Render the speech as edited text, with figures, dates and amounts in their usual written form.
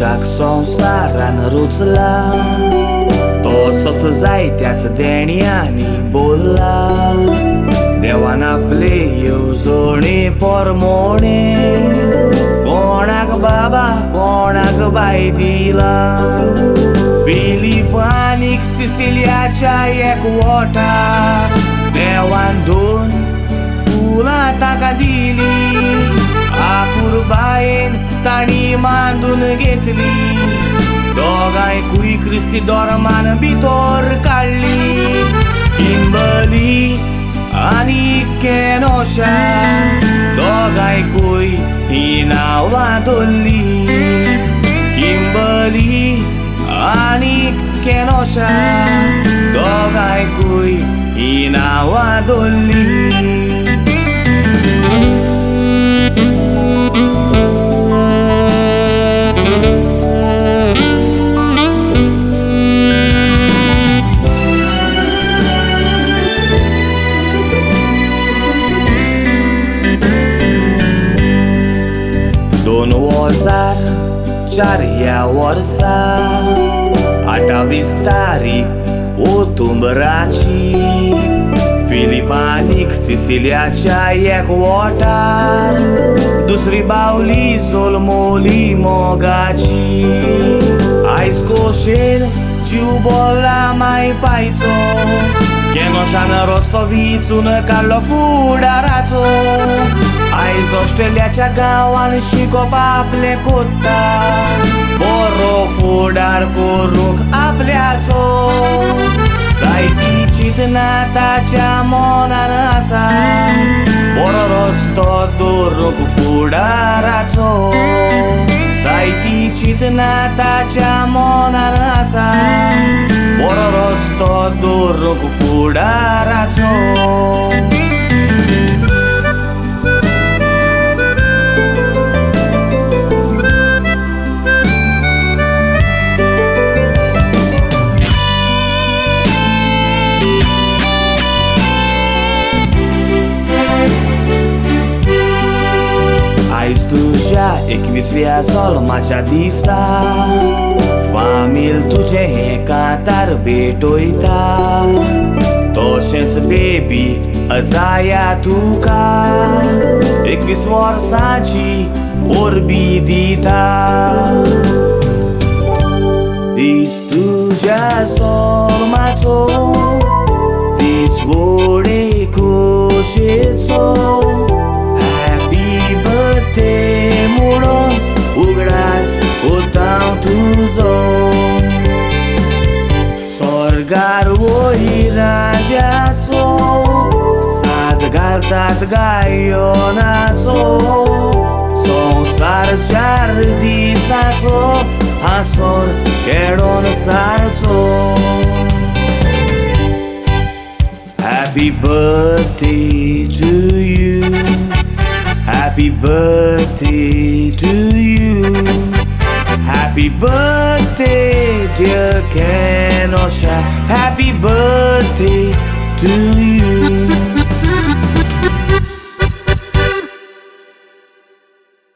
पोशाख संसारान रुचला तसोच जायत्याच देण्यानी बोलला देवान आपले येवजणे परमोणे कोणाक बाबा कोणाक बाय दिला फिलिप आनीक सिसिलियाच्या एकवटार देवान 2 फुलां ताका दिली आपूर बायेन ताणी मांडून घेतली दोगांयकूय क्रिस्ती धर्मान भितर काडली किंबर्ली आनी केनोशा दोगांयकूय ही नांवां दवरली किंबर्ली आनी केनोशा दोगांयकूय ही नांवां दवरली ह्या वर्सा 28 तारीख ऑक्टोबराची फिलिप आनीक सिसिलियाच्या एकवटार दुसरी बावली सोलमोली मोगाची आयज कोशेन जीव बोला माय पायचो केनोशान रस्तो विचून काडलो फुडाराचो आयज ऑस्ट्रेलियाच्या गांवान शिकोवप आपले कोत्ता बरो फुडार करूंक आपल्याचो जायती चिंतना ताच्या मनान आसा बरो रस्तो दवरूंक फुडाराचो जायती चिंतना ताच्या मनान आसा बरो रस्तो दवरूंक फुडाराचो आयज तुज्या 21व्या जल्माच्या दिसाक फामील तुजें हें कांतार भेटयता तशेंच बेबी अजाया तुका 21 वर्सांची परबी दिता दीस तुज्या जल्माचो दीस व्हडे खोशेचो ते म्हणून उगडास कोतांव तुजो स्वर्गार वही राजाचो साद घालतात गायोनाचो संसार 4 दिसाचो हांसोन खेळोन सारचो Happy birthday to you Happy birthday to you Happy birthday dear Kenosha Happy birthday to you